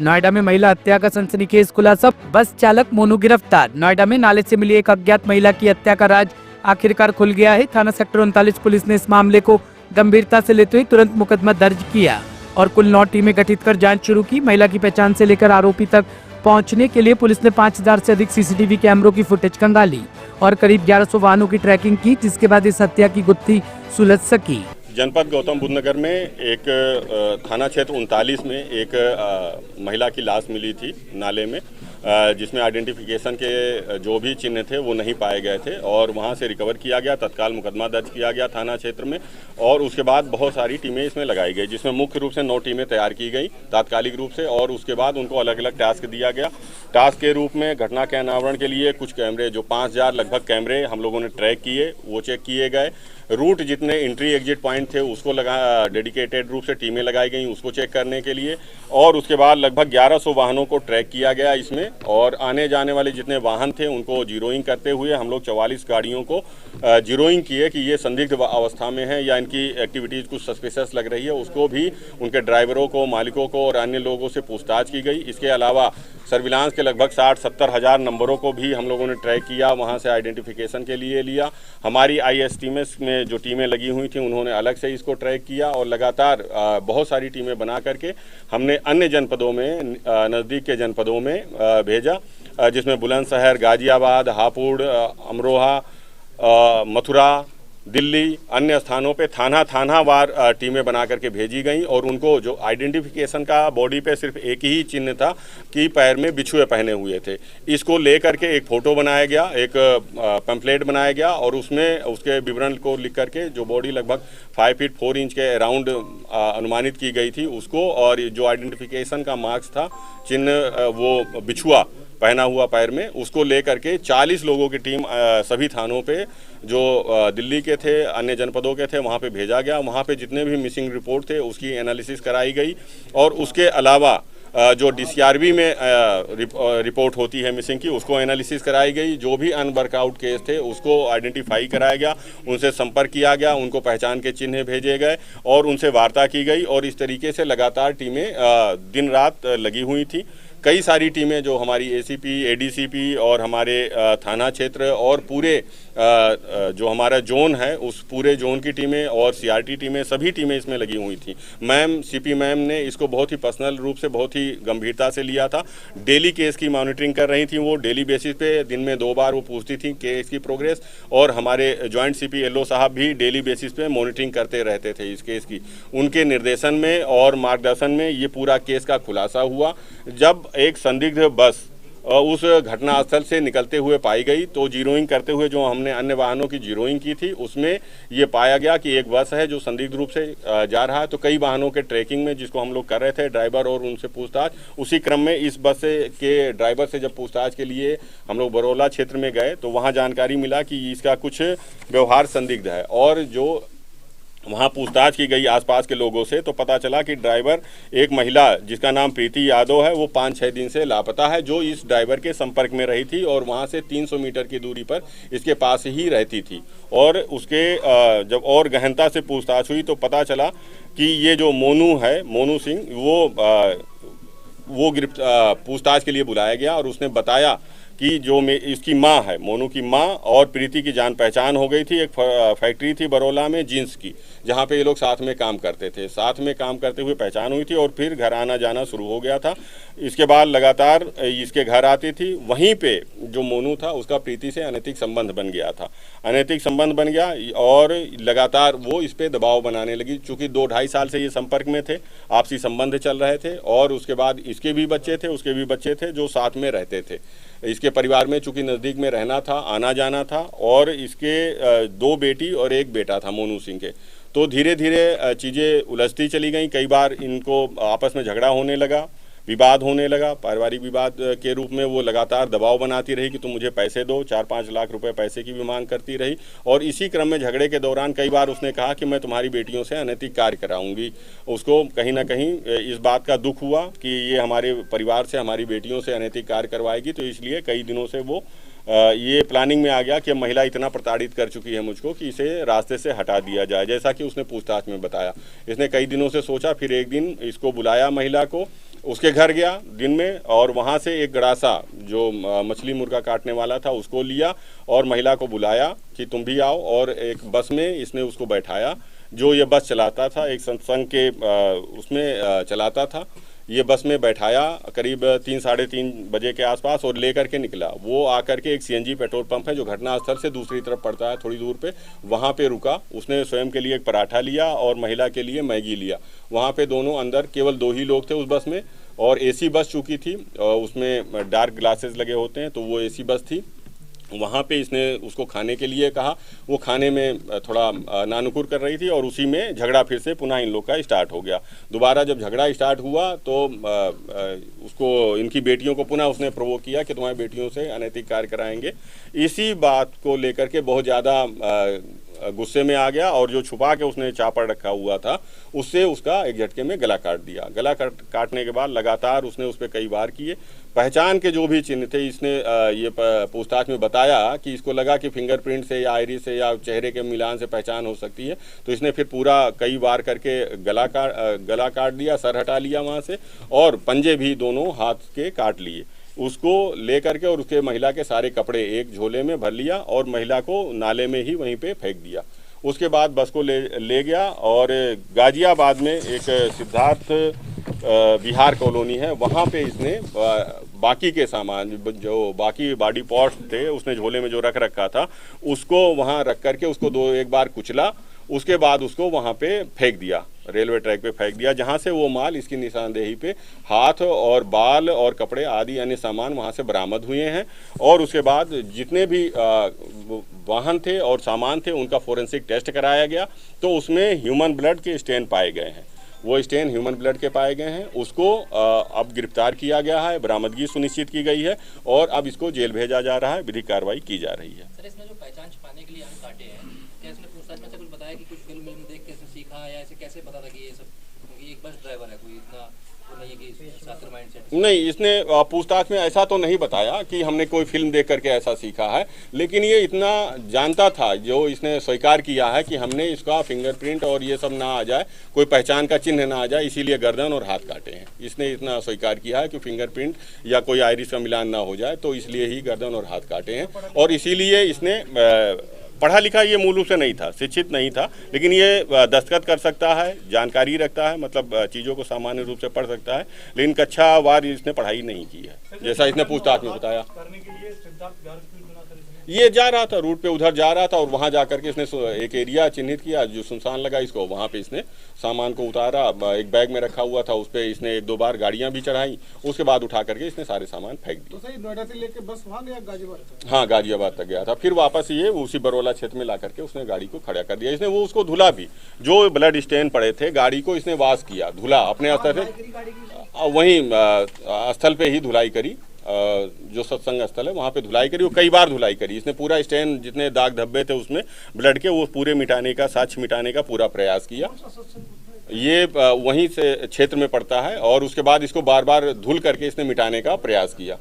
नोएडा में महिला हत्या का सनसनीखेज खुलासा, बस चालक मोनू गिरफ्तार। नोएडा में नाले से मिली एक अज्ञात महिला की हत्या का राज आखिरकार खुल गया है। थाना सेक्टर 39 पुलिस ने इस मामले को गंभीरता से लेते हुए तुरंत मुकदमा दर्ज किया और कुल 9 टीमें गठित कर जांच शुरू की। महिला की पहचान से लेकर आरोपी तक पहुंचने के लिए पुलिस ने 5000 से अधिक सीसीटीवी कैमरों की फुटेज खंगाली और करीब 1100 वाहनों की ट्रैकिंग की, जिसके बाद इस हत्या की गुत्थी सुलझ सकी। जनपद गौतम बुद्ध नगर में एक थाना क्षेत्र 39 में एक महिला की लाश मिली थी नाले में, जिसमें आइडेंटिफिकेशन के जो भी चिन्ह थे वो नहीं पाए गए थे और वहां से रिकवर किया गया। तत्काल मुकदमा दर्ज किया गया थाना क्षेत्र में और उसके बाद बहुत सारी टीमें इसमें लगाई गई, जिसमें मुख्य रूप से 9 टीमें तैयार की गई तात्कालिक रूप से और उसके बाद उनको अलग अलग टास्क दिया गया। टास्क के रूप में घटना के अनावरण के लिए कुछ कैमरे, जो 5000 लगभग कैमरे हम लोगों ने ट्रैक किए, वो चेक किए गए। रूट जितने एंट्री एग्जिट पॉइंट थे उसको डेडिकेटेड रूप से टीमें लगाई गई उसको चेक करने के लिए और उसके बाद लगभग 1100 वाहनों को ट्रैक किया गया इसमें और आने जाने वाले जितने वाहन थे उनको जीरोइंग करते हुए हम लोग 44 गाड़ियों को जीरोइंग किए कि ये संदिग्ध अवस्था में है या इनकी एक्टिविटीज़ कुछ सस्पिशियस लग रही है। उसको भी उनके ड्राइवरों को, मालिकों को और अन्य लोगों से पूछताछ की गई। इसके अलावा सर्विलांस के लगभग 60-70 हज़ार नंबरों को भी हम लोगों ने ट्रैक किया, वहाँ से आइडेंटिफिकेशन के लिए लिया। हमारी ISTMS में जो टीमें लगी हुई थी उन्होंने अलग से इसको ट्रैक किया और लगातार बहुत सारी टीमें बना करके हमने अन्य जनपदों में, नज़दीक के जनपदों में भेजा, जिसमें बुलंदशहर, गाजियाबाद, हापुड़, अमरोहा, मथुरा, दिल्ली, अन्य स्थानों पे थाना वार टीमें बना करके भेजी गई और उनको जो आइडेंटिफिकेशन का बॉडी पे सिर्फ एक ही चिन्ह था कि पैर में बिछुए पहने हुए थे। इसको ले करके एक फ़ोटो बनाया गया, एक पैम्फलेट बनाया गया और उसमें उसके विवरण को लिख करके जो बॉडी लगभग 5 फीट 4 इंच के अराउंड अनुमानित की गई थी उसको, और जो आइडेंटिफिकेशन का मार्क्स था, चिन्ह, वो बिछुआ पहना हुआ पैर में, उसको लेकर के 40 लोगों की टीम सभी थानों पे जो दिल्ली के थे, अन्य जनपदों के थे, वहाँ पे भेजा गया। वहाँ पे जितने भी मिसिंग रिपोर्ट थे उसकी एनालिसिस कराई गई और उसके अलावा जो DCRB में रिपोर्ट होती है मिसिंग की, उसको एनालिसिस कराई गई। जो भी अनवर्कआउट केस थे उसको आइडेंटिफाई कराया गया, उनसे संपर्क किया गया, उनको पहचान के चिन्ह भेजे गए और उनसे वार्ता की गई और इस तरीके से लगातार टीमें दिन रात लगी हुई थी। कई सारी टीमें जो हमारी ACP, ADCP और हमारे थाना क्षेत्र और पूरे जो हमारा जोन है उस पूरे जोन की टीमें और CRT टीमें, सभी टीमें इसमें लगी हुई थी। मैम, CP मैम ने इसको बहुत ही पर्सनल रूप से, बहुत ही गंभीरता से लिया था। डेली केस की मॉनिटरिंग कर रही थी, वो डेली बेसिस पे दिन में 2 बार वो पूछती थी केस की प्रोग्रेस और हमारे जॉइंट CP LO साहब भी डेली बेसिस पे मॉनिटरिंग करते रहते थे इस केस की। उनके निर्देशन में और मार्गदर्शन में ये पूरा केस का खुलासा हुआ। जब एक संदिग्ध बस उस घटनास्थल से निकलते हुए पाई गई तो जीरोइंग करते हुए जो हमने अन्य वाहनों की जीरोइंग की थी उसमें ये पाया गया कि एक बस है जो संदिग्ध रूप से जा रहा है। तो कई वाहनों के ट्रैकिंग में जिसको हम लोग कर रहे थे, ड्राइवर और उनसे पूछताछ, उसी क्रम में इस बस के ड्राइवर से जब पूछताछ के लिए हम लोग बरौला क्षेत्र में गए तो वहाँ जानकारी मिला कि इसका कुछ व्यवहार संदिग्ध है और जो वहाँ पूछताछ की गई आसपास के लोगों से तो पता चला कि ड्राइवर, एक महिला जिसका नाम प्रीति यादव है, वो 5-6 दिन से लापता है, जो इस ड्राइवर के संपर्क में रही थी और वहाँ से 300 मीटर की दूरी पर इसके पास ही रहती थी। और उसके जब और गहनता से पूछताछ हुई तो पता चला कि ये जो मोनू है, मोनू सिंह, वो पूछताछ के लिए बुलाया गया और उसने बताया कि जो इसकी माँ है, मोनू की माँ और प्रीति की जान पहचान हो गई थी। एक फैक्ट्री थी बरौला में जींस की, जहाँ पे ये लोग साथ में काम करते थे। साथ में काम करते हुए पहचान हुई थी और फिर घर आना जाना शुरू हो गया था। इसके बाद लगातार इसके घर आती थी। वहीं पे जो मोनू था उसका प्रीति से अनैतिक संबंध बन गया था। अनैतिक संबंध बन गया और लगातार वो इस पर दबाव बनाने लगी। चूँकि 2-2.5 साल से ये संपर्क में थे, आपसी संबंध चल रहे थे और उसके बाद इसके भी बच्चे थे, उसके भी बच्चे थे जो साथ में रहते थे। इसके परिवार में चूंकि नज़दीक में रहना था, आना जाना था और इसके 2 बेटी और 1 बेटा था मोनू सिंह के। तो धीरे धीरे चीज़ें उलझती चली गई। कई बार इनको आपस में झगड़ा होने लगा, विवाद होने लगा। पारिवारिक विवाद के रूप में वो लगातार दबाव बनाती रही कि तुम मुझे पैसे दो, 4-5 लाख रुपए पैसे की भी मांग करती रही और इसी क्रम में झगड़े के दौरान कई बार उसने कहा कि मैं तुम्हारी बेटियों से अनैतिक कार्य कराऊंगी। उसको कहीं ना कहीं इस बात का दुख हुआ कि ये हमारे परिवार से, हमारी बेटियों से अनैतिक कार्य करवाएगी, तो इसलिए कई दिनों से वो ये प्लानिंग में आ गया कि महिला इतना प्रताड़ित कर चुकी है मुझको कि इसे रास्ते से हटा दिया जाए, जैसा कि उसने पूछताछ में बताया। इसने कई दिनों से सोचा, फिर एक दिन इसको बुलाया महिला को उसके घर गया दिन में और वहाँ से एक गड़ासा जो मछली मुर्गा काटने वाला था उसको लिया और महिला को बुलाया कि तुम भी आओ, और एक बस में इसने उसको बैठाया। जो ये बस चलाता था एक सत्संग के उसमें चलाता था, ये बस में बैठाया करीब 3-3:30 बजे के आसपास और लेकर के निकला। वो आकर के एक सीएनजी पेट्रोल पंप है जो घटनास्थल से दूसरी तरफ पड़ता है थोड़ी दूर पे, वहाँ पे रुका। उसने स्वयं के लिए एक पराठा लिया और महिला के लिए मैगी लिया। वहाँ पे दोनों अंदर केवल 2 ही लोग थे उस बस में, और एसी बस चूँकि थी उसमें डार्क ग्लासेस लगे होते हैं तो वो एसी बस थी। वहाँ पे इसने उसको खाने के लिए कहा, वो खाने में थोड़ा नानुकुर कर रही थी और उसी में झगड़ा फिर से पुनः इन लोग का स्टार्ट हो गया। दोबारा जब झगड़ा स्टार्ट हुआ तो उसको इनकी बेटियों को पुनः उसने प्रोवोक किया कि तुम्हारी बेटियों से अनैतिक कार्य कराएंगे। इसी बात को लेकर के बहुत ज़्यादा गुस्से में आ गया और जो छुपा के उसने चापड़ रखा हुआ था उससे उसका एक झटके में गला काट दिया। गला काटने के बाद लगातार उसने उस पर कई वार किए। पहचान के जो भी चिन्ह थे इसने ये पूछताछ में बताया कि इसको लगा कि फिंगरप्रिंट से या आइरिस से या चेहरे के मिलान से पहचान हो सकती है, तो इसने फिर पूरा कई बार करके गला काट दिया, सर हटा लिया वहाँ से, और पंजे भी दोनों हाथ के काट लिए। उसको ले करके और उसके महिला के सारे कपड़े एक झोले में भर लिया और महिला को नाले में ही वहीं पे फेंक दिया। उसके बाद बस को ले गया और गाजियाबाद में एक सिद्धार्थ बिहार कॉलोनी है, वहाँ पे इसने बाकी के सामान जो बाकी बॉडी पार्ट्स थे उसने झोले में जो रख रखा था उसको वहाँ रख करके उसको एक बार कुचला। उसके बाद उसको वहाँ पे फेंक दिया, रेलवे ट्रैक पे फेंक दिया, जहाँ से वो माल इसकी निशानदेही पे हाथ और बाल और कपड़े आदि अन्य सामान वहाँ से बरामद हुए हैं। और उसके बाद जितने भी वाहन थे और सामान थे उनका फोरेंसिक टेस्ट कराया गया, तो उसमें ह्यूमन ब्लड के स्टेन पाए गए हैं। वो स्टेन ह्यूमन ब्लड के पाए गए हैं। उसको अब गिरफ्तार किया गया है, बरामदगी सुनिश्चित की गई है और अब इसको जेल भेजा जा रहा है, विधिक कार्रवाई की जा रही है। सर, इसमें जो पहचान छुपाने के लिए हम काटे हैं, क्या इसने पूछताछ में से कुछ बताया कि कुछ फिल्म देख के इसने सीखा या ऐसे कैसे पता था कि ये सब, क्योंकि एक बस ड्राइवर है, कोई इतना नहीं है कि छात्र माइंडसेट। नहीं, इसने पूछताछ में ऐसा तो नहीं बताया कि हमने कोई फिल्म देख करके ऐसा सीखा है, लेकिन ये इतना जानता था, जो इसने स्वीकार किया है कि हमने इसका फिंगरप्रिंट और ये सब ना आ जाए, कोई पहचान का चिन्ह ना आ जाए, इसीलिए गर्दन और हाथ काटे हैं। इसने इतना स्वीकार किया है कि फिंगरप्रिंट या कोई आइरिस का मिलान ना हो जाए, तो इसलिए ही गर्दन और हाथ काटे हैं। और इसीलिए इसने पढ़ा लिखा ये मूल रूप से नहीं था, शिक्षित नहीं था, लेकिन ये दस्तखत कर सकता है, जानकारी रखता है, मतलब चीज़ों को सामान्य रूप से पढ़ सकता है, लेकिन कक्षावार इसने पढ़ाई नहीं की है, जैसा इसने पूछताछ में बताया। ये जा रहा था रूट पे, उधर जा रहा था और वहाँ जा करके इसने एक एरिया चिन्हित किया जो सुनसान लगा इसको, वहाँ पे इसने सामान को उतारा, एक बैग में रखा हुआ था, उस पर इसने 1-2 बार गाड़ियाँ भी चढ़ाई, उसके बाद उठा करके इसने सारे सामान फेंक दिए। तो सही नोएडा से लेके बस वहाँ गया गाजियाबाद? हाँ, गाजियाबाद तक गया था, फिर वापस ये उसी बरोला क्षेत्र में ला करके उसने गाड़ी को खड़ा कर दिया। इसने वो उसको धुला भी, जो ब्लड स्टेन पड़े थे गाड़ी को इसने वाश किया, धुला अपने स्तर से, वहीं स्थल पे ही धुलाई करी, जो सत्संग स्थल है वहाँ पे धुलाई करी, वो कई बार धुलाई करी। इसने पूरा स्टेन जितने दाग धब्बे थे उसमें ब्लड के, वो पूरे मिटाने का, साक्ष्य मिटाने का पूरा प्रयास किया। ये वहीं से क्षेत्र में पड़ता है और उसके बाद इसको बार बार धुल करके इसने मिटाने का प्रयास किया।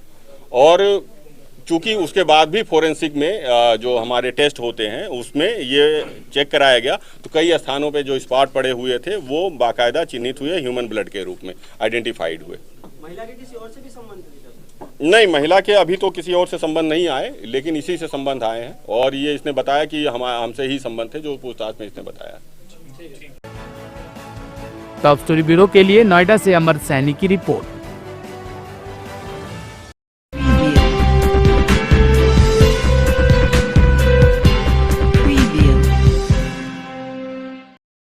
और चूंकि उसके बाद भी फोरेंसिक में जो हमारे टेस्ट होते हैं उसमें ये चेक कराया गया, तो कई स्थानों पे जो स्पॉट पड़े हुए थे वो बाकायदा चिन्हित हुए, ह्यूमन ब्लड के रूप में आइडेंटिफाइड हुए। महिला के किसी और से भी संबंध नहीं, महिला के अभी तो किसी और से संबंध नहीं आए, लेकिन इसी से संबंध आए हैं और ये इसने बताया कि हमसे ही संबंध थे, जो पूछताछ में इसने बताया। टॉप स्टोरी ब्यूरो के लिए नोएडा से अमर सैनी की रिपोर्ट।